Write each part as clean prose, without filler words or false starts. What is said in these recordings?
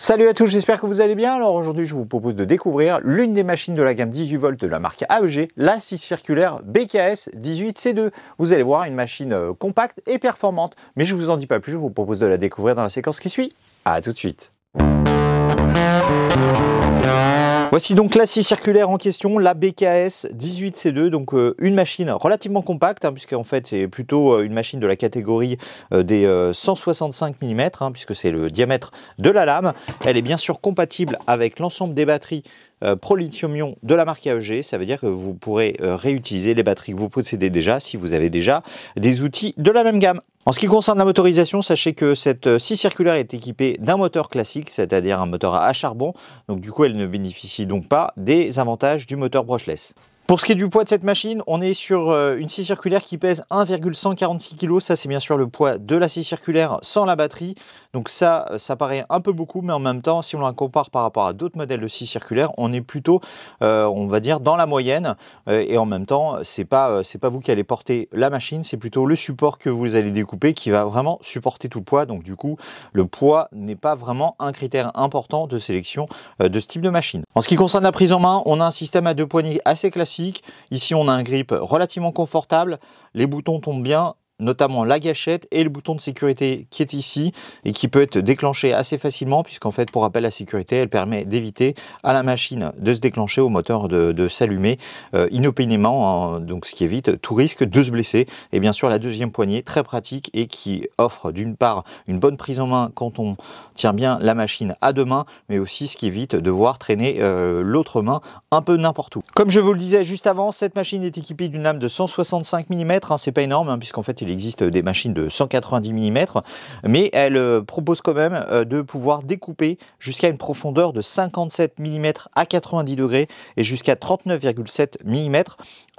Salut à tous, j'espère que vous allez bien. Alors aujourd'hui, je vous propose de découvrir l'une des machines de la gamme 18 volts de la marque AEG, la scie circulaire BKS 18C2. Vous allez voir, une machine compacte et performante. Mais je vous en dis pas plus, je vous propose de la découvrir dans la séquence qui suit. À tout de suite. Voici donc la scie circulaire en question, la BKS 18C2, donc une machine relativement compacte, puisqu'en fait c'est plutôt une machine de la catégorie des 165 mm, puisque c'est le diamètre de la lame. Elle est bien sûr compatible avec l'ensemble des batteries Pro Lithium-Ion de la marque AEG. Ça veut dire que vous pourrez réutiliser les batteries que vous possédez déjà si vous avez déjà des outils de la même gamme. En ce qui concerne la motorisation, sachez que cette scie circulaire est équipée d'un moteur classique, c'est-à-dire un moteur à charbon. Donc du coup, elle ne bénéficie donc pas des avantages du moteur brushless. Pour ce qui est du poids de cette machine, on est sur une scie circulaire qui pèse 1,146 kg. Ça, c'est bien sûr le poids de la scie circulaire sans la batterie. Donc ça paraît un peu beaucoup, mais en même temps, si on la compare par rapport à d'autres modèles de scie circulaire, on est plutôt, on va dire, dans la moyenne. Et en même temps, c'est pas vous qui allez porter la machine, c'est plutôt le support que vous allez découper qui va vraiment supporter tout le poids. Donc du coup, le poids n'est pas vraiment un critère important de sélection de ce type de machine. En ce qui concerne la prise en main, on a un système à deux poignées assez classique. Ici, on a un grip relativement confortable. Les boutons tombent bien, notamment la gâchette et le bouton de sécurité qui est ici et qui peut être déclenché assez facilement, puisqu'en fait, pour rappel, la sécurité, elle permet d'éviter à la machine de se déclencher, au moteur de s'allumer inopinément, donc ce qui évite tout risque de se blesser. Et bien sûr, la deuxième poignée, très pratique et qui offre d'une part une bonne prise en main quand on tient bien la machine à deux mains, mais aussi ce qui évite de voir traîner l'autre main un peu n'importe où. Comme je vous le disais juste avant, cette machine est équipée d'une lame de 165 mm, c'est pas énorme, puisqu'en fait il existe des machines de 190 mm, mais elle propose quand même de pouvoir découper jusqu'à une profondeur de 57 mm à 90 degrés et jusqu'à 39,7 mm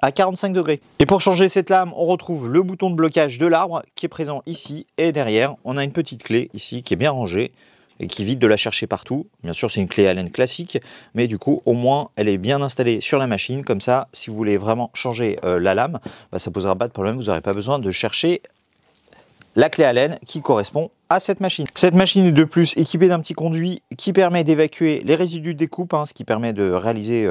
à 45 degrés. Et pour changer cette lame, on retrouve le bouton de blocage de l'arbre qui est présent ici, et derrière on a une petite clé ici qui est bien rangée et qui évite de la chercher partout. Bien sûr, c'est une clé Allen classique, mais du coup, au moins, elle est bien installée sur la machine. Comme ça, si vous voulez vraiment changer la lame, ça ne posera pas de problème. Vous n'aurez pas besoin de chercher la clé Allen qui correspond à cette machine. Cette machine est de plus équipée d'un petit conduit qui permet d'évacuer les résidus de découpe, ce qui permet de réaliser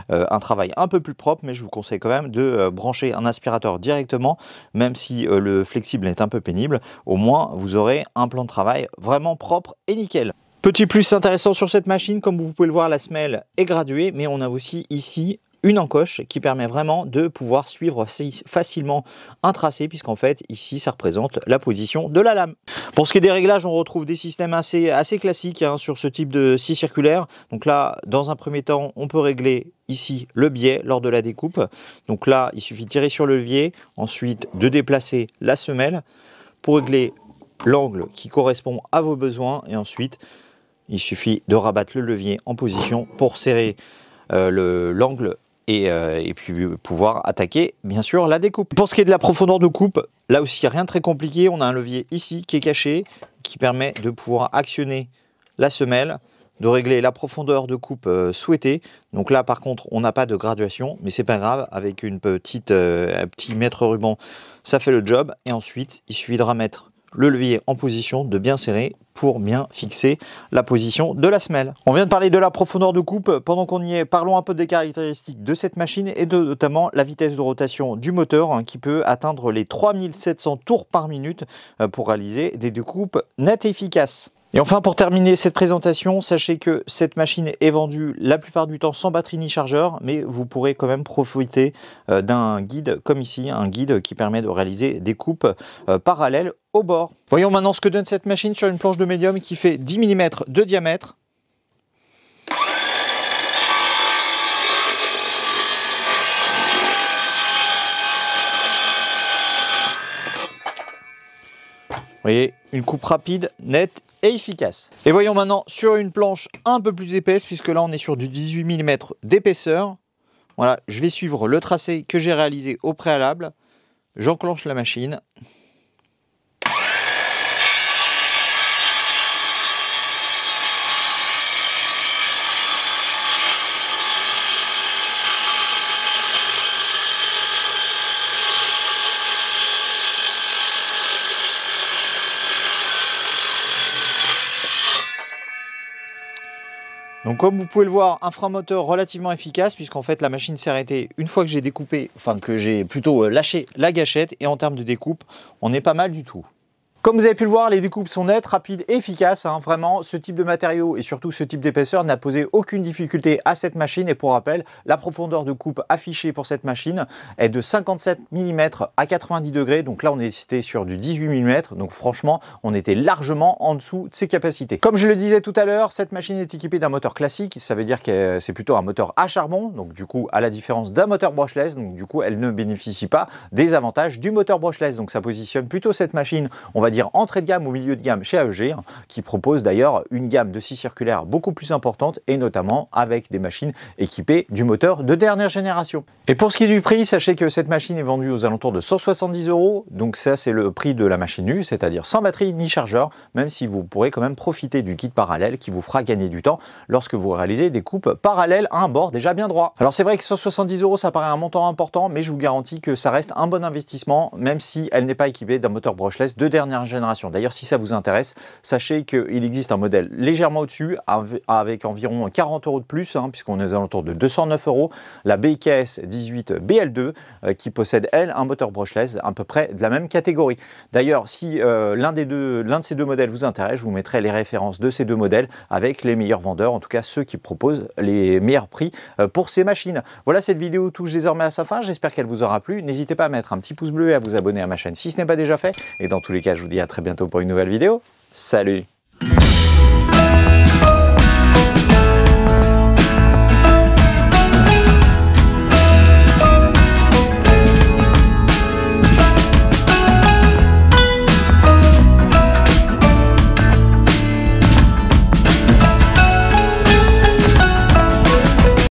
un travail un peu plus propre, mais je vous conseille quand même de brancher un aspirateur directement, même si le flexible est un peu pénible. Au moins, vous aurez un plan de travail vraiment propre et nickel. Petit plus intéressant sur cette machine, comme vous pouvez le voir, la semelle est graduée, mais on a aussi ici une encoche qui permet vraiment de pouvoir suivre facilement un tracé, puisqu'en fait ici ça représente la position de la lame. Pour ce qui est des réglages, on retrouve des systèmes assez classiques sur ce type de scie circulaire. Donc là, dans un premier temps, on peut régler ici le biais lors de la découpe. Donc là, il suffit de tirer sur le levier, ensuite de déplacer la semelle pour régler l'angle qui correspond à vos besoins, et ensuite il suffit de rabattre le levier en position pour serrer l'angle et puis pouvoir attaquer bien sûr la découpe. Pour ce qui est de la profondeur de coupe, là aussi rien de très compliqué, on a un levier ici qui est caché, qui permet de pouvoir actionner la semelle, de régler la profondeur de coupe souhaitée. Donc là par contre on n'a pas de graduation, mais c'est pas grave, avec un petit mètre ruban ça fait le job. Et ensuite il suffit de remettre le levier en position, de bien serrer pour bien fixer la position de la semelle. On vient de parler de la profondeur de coupe. Pendant qu'on y est, parlons un peu des caractéristiques de cette machine et notamment la vitesse de rotation du moteur qui peut atteindre les 3700 tours par minute pour réaliser des découpes nettes et efficaces. Et enfin, pour terminer cette présentation, sachez que cette machine est vendue la plupart du temps sans batterie ni chargeur, mais vous pourrez quand même profiter d'un guide comme ici, un guide qui permet de réaliser des coupes parallèles au bord. Voyons maintenant ce que donne cette machine sur une planche de médium qui fait 10 mm de diamètre. Vous voyez, une coupe rapide, nette et efficace. Et voyons maintenant sur une planche un peu plus épaisse, puisque là on est sur du 18 mm d'épaisseur. Voilà, je vais suivre le tracé que j'ai réalisé au préalable. J'enclenche la machine. Donc comme vous pouvez le voir, un frein moteur relativement efficace puisqu'en fait la machine s'est arrêtée une fois que j'ai découpé, enfin que j'ai plutôt lâché la gâchette, et en termes de découpe, on est pas mal du tout. Comme vous avez pu le voir, les découpes sont nettes, rapides et efficaces. Vraiment, ce type de matériau et surtout ce type d'épaisseur n'a posé aucune difficulté à cette machine. Et pour rappel, la profondeur de coupe affichée pour cette machine est de 57 mm à 90 degrés. Donc là, on était sur du 18 mm. Donc franchement, on était largement en dessous de ses capacités. Comme je le disais tout à l'heure, cette machine est équipée d'un moteur classique. Ça veut dire que c'est plutôt un moteur à charbon. Donc du coup, à la différence d'un moteur brushless, donc du coup, elle ne bénéficie pas des avantages du moteur brushless. Donc ça positionne plutôt cette machine, on va dire entrée de gamme ou milieu de gamme chez AEG, qui propose d'ailleurs une gamme de scie circulaire beaucoup plus importante et notamment avec des machines équipées du moteur de dernière génération. Et pour ce qui est du prix, sachez que cette machine est vendue aux alentours de 170 €. Donc ça, c'est le prix de la machine nue, c'est-à-dire sans batterie ni chargeur, même si vous pourrez quand même profiter du kit parallèle qui vous fera gagner du temps lorsque vous réalisez des coupes parallèles à un bord déjà bien droit. Alors c'est vrai que 170 €, ça paraît un montant important, mais je vous garantis que ça reste un bon investissement, même si elle n'est pas équipée d'un moteur brushless de dernière génération. D'ailleurs, si ça vous intéresse, sachez qu'il existe un modèle légèrement au-dessus, avec environ 40 € de plus, puisqu'on est aux alentours de 209 €, la BKS 18 BL2, qui possède, elle, un moteur brushless à peu près de la même catégorie. D'ailleurs, si l'un de ces deux modèles vous intéresse, je vous mettrai les références de ces deux modèles avec les meilleurs vendeurs, en tout cas ceux qui proposent les meilleurs prix pour ces machines. Voilà, cette vidéo touche désormais à sa fin, j'espère qu'elle vous aura plu. N'hésitez pas à mettre un petit pouce bleu et à vous abonner à ma chaîne si ce n'est pas déjà fait. Et dans tous les cas, je vous dis à très bientôt pour une nouvelle vidéo. Salut!